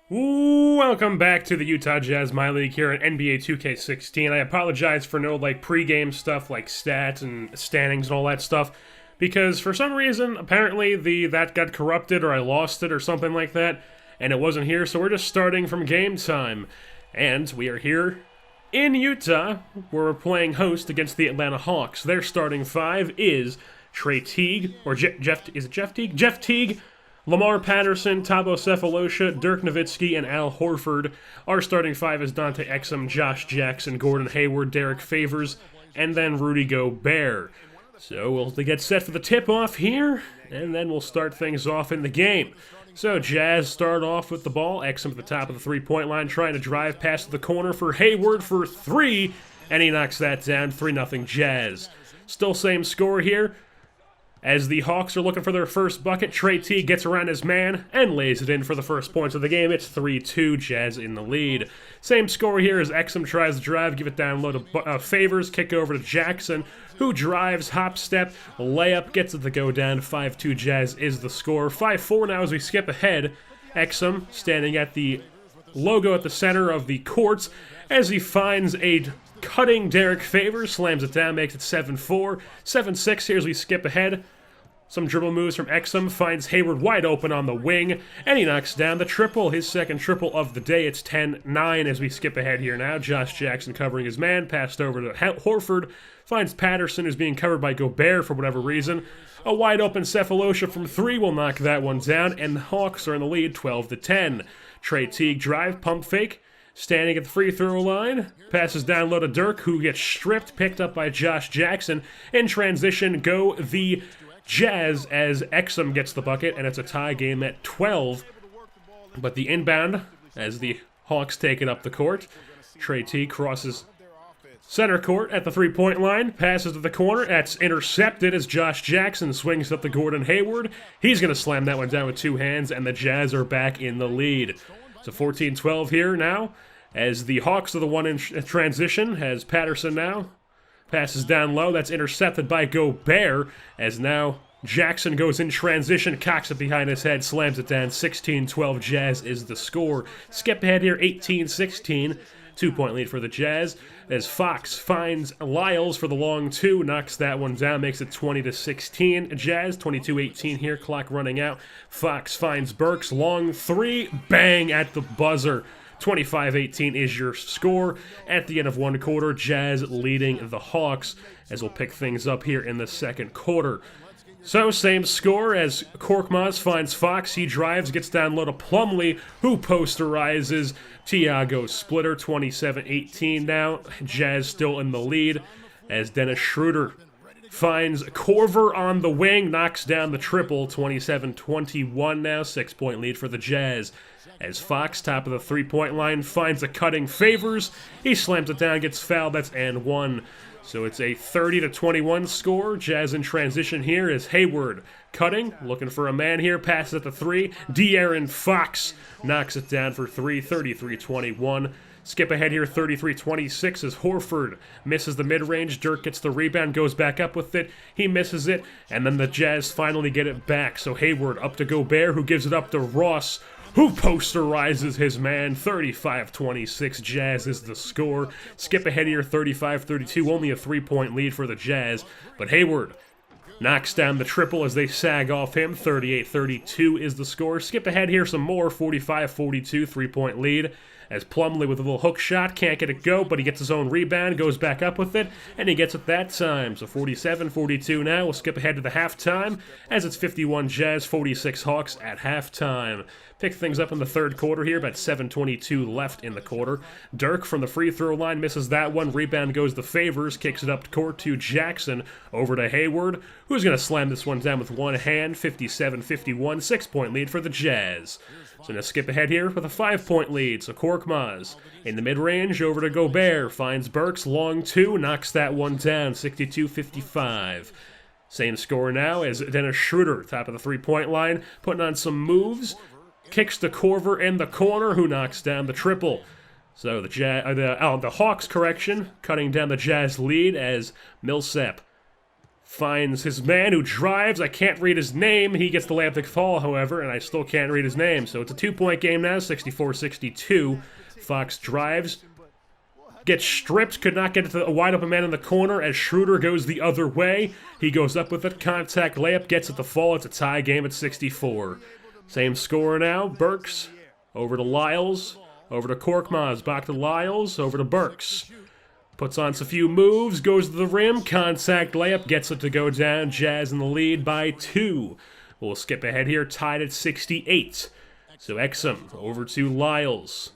Welcome back to the Utah Jazz MyLeague here in NBA 2K16. I apologize for no pre-game stuff like stats and standings and all that stuff, because for some reason apparently that got corrupted or I lost it or something like that, and it wasn't here. So we're just starting from game time, and we are here in Utah where we're playing host against the Atlanta Hawks. Their starting five is Trey Teague or Jeff Teague? Jeff Teague, Lamar Patterson, Thabo Sefolosha, Dirk Nowitzki, and Al Horford. Our starting five is Dante Exum, Josh Jackson, Gordon Hayward, Derek Favors, and then Rudy Gobert. So we'll get set for the tip-off here, and then we'll start things off in the game. So Jazz start off with the ball. Exum at the top of the three-point line, trying to drive past the corner for Hayward for three, and he knocks that down. 3-0 Jazz. Still same score here. As the Hawks are looking for their first bucket, Trey Teague gets around his man and lays it in for the first points of the game. It's 3-2, Jazz in the lead. Same score here as Exum tries to drive, give it down low to Favors, kick over to Jackson, who drives, hop step, layup, gets it to go down. 5-2, Jazz is the score. 5-4 now as we skip ahead. Exum standing at the logo at the center of the court as he finds a cutting Derek Favors, slams it down, makes it 7-4. 7-6 here as we skip ahead. Some dribble moves from Exum, finds Hayward wide open on the wing, and he knocks down the triple, his second triple of the day. It's 10-9 as we skip ahead here now. Josh Jackson covering his man, passed over to Horford, finds Patterson, who's being covered by Gobert for whatever reason. A wide open Sefolosha from three will knock that one down, and the Hawks are in the lead 12-10. Trey Teague drive, pump fake, standing at the free throw line, passes down low to Dirk, who gets stripped, picked up by Josh Jackson. In transition go the Jazz as Exum gets the bucket, and it's a tie game at 12. But the inbound, as the Hawks take it up the court, Trey Teague crosses center court at the three-point line, passes to the corner, that's intercepted as Josh Jackson swings up to Gordon Hayward. He's going to slam that one down with two hands, and the Jazz are back in the lead. So 14-12 here now, as the Hawks are the one in transition, has Patterson now. Passes down low, that's intercepted by Gobert, as now Jackson goes in transition, cocks it behind his head, slams it down. 16-12, Jazz is the score. Skip ahead here, 18-16, 2-point lead for the Jazz, as Fox finds Lyles for the long two, knocks that one down, makes it 20-16. Jazz, 22-18 here, clock running out. Fox finds Burks, long three, bang at the buzzer. 25-18 is your score at the end of one quarter. Jazz leading the Hawks as we'll pick things up here in the second quarter. So same score as Korkmaz finds Fox. He drives, gets down low to Plumlee, who posterizes Tiago Splitter. 27-18 now. Jazz still in the lead as Dennis Schroeder finds Korver on the wing, knocks down the triple. 27-21 now. 6-point lead for the Jazz. As Fox, top of the three-point line, finds a cutting Favors. He slams it down, gets fouled. That's and one. So it's a 30-21 score. Jazz in transition here is Hayward cutting, looking for a man here, passes at the three. De'Aaron Fox knocks it down for three, 33-21. Skip ahead here, 33-26 as Horford misses the mid-range. Dirk gets the rebound, goes back up with it. He misses it, and then the Jazz finally get it back. So Hayward up to Gobert, who gives it up to Ross, who posterizes his man. 35-26, Jazz is the score. Skip ahead here, 35-32, only a 3-point lead for the Jazz. But Hayward knocks down the triple as they sag off him. 38-32 is the score. Skip ahead here some more, 45-42, 3-point lead. As Plumlee with a little hook shot, can't get it go, but he gets his own rebound, goes back up with it, and he gets it that time. So 47-42 now. We'll skip ahead to the halftime, as it's 51 Jazz, 46 Hawks at halftime. Pick things up in the third quarter here, about 7:22 left in the quarter. Dirk from the free throw line misses that one. Rebound goes to Favors, kicks it up to court to Jackson, over to Hayward, who's going to slam this one down with one hand. 57-51, 6-point lead for the Jazz. So now skip ahead here with a 5-point lead. So Korkmaz in the mid-range over to Gobert. Finds Burks, long two, knocks that one down. 62-55. Same score now as Dennis Schroeder, top of the three-point line, putting on some moves. Kicks to Korver in the corner, who knocks down the triple. So the Hawks, cutting down the Jazz lead as Millsap finds his man who drives. I can't read his name. He gets the layup fall, however, and I still can't read his name. So it's a 2-point game now, 64-62. Fox drives, gets stripped, could not get it to a wide open man in the corner as Schroeder goes the other way. He goes up with it, contact layup, gets it to fall. It's a tie game at 64. Same score now, Burks over to Lyles, over to Korkmaz, back to Lyles, over to Burks. Puts on a few moves, goes to the rim, contact layup, gets it to go down. Jazz in the lead by 2. We'll skip ahead here, tied at 68. So Exum over to Lyles.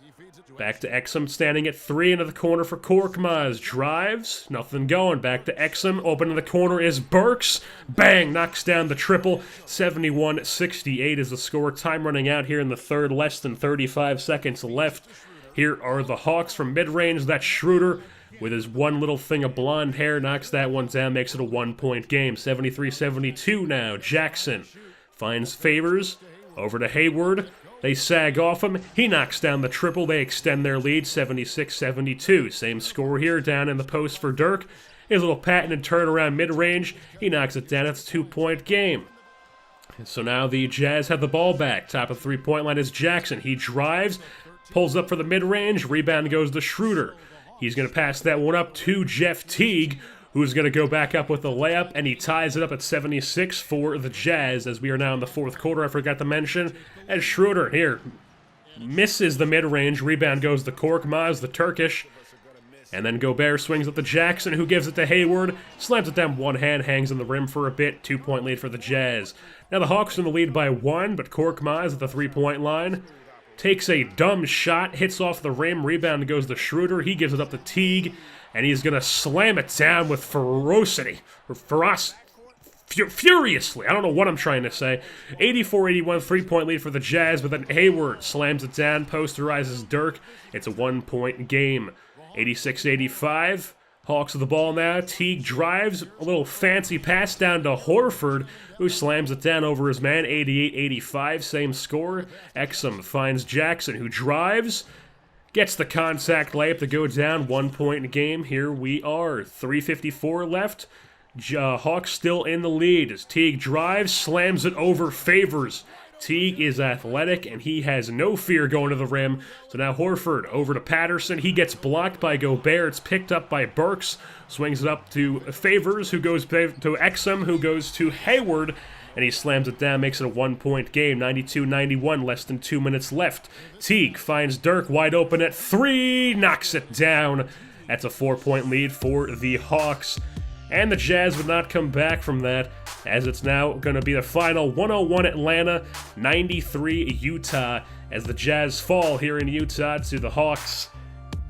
Back to Exum, standing at 3 into the corner for Korkmaz. Drives, nothing going. Back to Exum, open in the corner is Burks. Bang, knocks down the triple. 71-68 is the score. Time running out here in the third, less than 35 seconds left. Here are the Hawks from mid-range. That's Schroeder with his one little thing of blonde hair, knocks that one down, makes it a 1-point game. 73-72 now. Jackson finds Favors over to Hayward. They sag off him. He knocks down the triple. They extend their lead, 76-72. Same score here down in the post for Dirk. His little patent and turnaround mid-range. He knocks it down. It's a 2-point game. So now the Jazz have the ball back. Top of the 3-point line is Jackson. He drives, pulls up for the mid-range. Rebound goes to Schroeder. He's going to pass that one up to Jeff Teague, who's going to go back up with the layup, and he ties it up at 76 for the Jazz, as we are now in the fourth quarter. I forgot to mention, as Schroeder here misses the mid-range. Rebound goes to Korkmaz, the Turkish, and then Gobert swings at the Jackson, who gives it to Hayward, slams it down one hand, hangs on the rim for a bit. 2-point lead for the Jazz. Now the Hawks in the lead by 1, but Korkmaz at the 3-point line takes a dumb shot, hits off the rim, rebound goes to Schroeder, he gives it up to Teague, and he's going to slam it down with ferocity, or furiously, I don't know what I'm trying to say. 84-81, 3-point lead for the Jazz, but then Hayward slams it down, posterizes Dirk. It's a 1-point game. 86-85, Hawks with the ball now. Teague drives, a little fancy pass down to Horford, who slams it down over his man. 88-85, same score. Exum finds Jackson, who drives, gets the contact layup to go down. 1-point game. Here we are. 3:54 left. Hawks still in the lead as Teague drives, slams it over Favors. Teague is athletic, and he has no fear going to the rim. So now Horford over to Patterson. He gets blocked by Gobert. It's picked up by Burks. Swings it up to Favors, who goes to Exum, who goes to Hayward. And he slams it down, makes it a 1-point game. 92-91, less than 2 minutes left. Teague finds Dirk wide open at 3. Knocks it down. That's a 4-point lead for the Hawks. And the Jazz would not come back from that, as it's now going to be the final. 101 Atlanta, 93 Utah, as the Jazz fall here in Utah to the Hawks.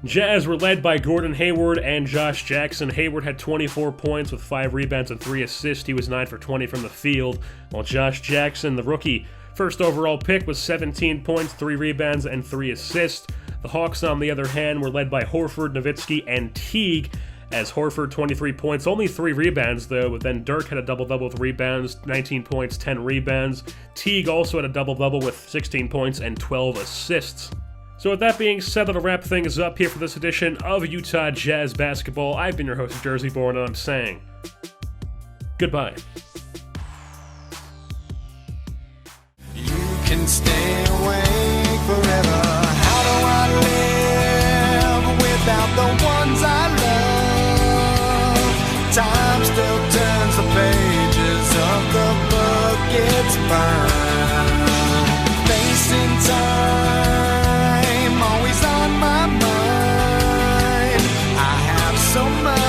Jazz were led by Gordon Hayward and Josh Jackson. Hayward had 24 points with 5 rebounds and 3 assists. He was 9 for 20 from the field, while Josh Jackson, the rookie, first overall pick, was 17 points, 3 rebounds, and 3 assists. The Hawks, on the other hand, were led by Horford, Nowitzki, and Teague, as Horford 23 points, only 3 rebounds though, but then Dirk had a double-double with rebounds, 19 points, 10 rebounds. Teague also had a double-double with 16 points and 12 assists. So with that being said, that'll wrap things up here for this edition of Utah Jazz Basketball. I've been your host, Jersey Born, and I'm saying goodbye. You can stay awake forever. How do I live without the ones I love? Time still turns the pages of the book it's burned. Facing time, always on my mind. I have so much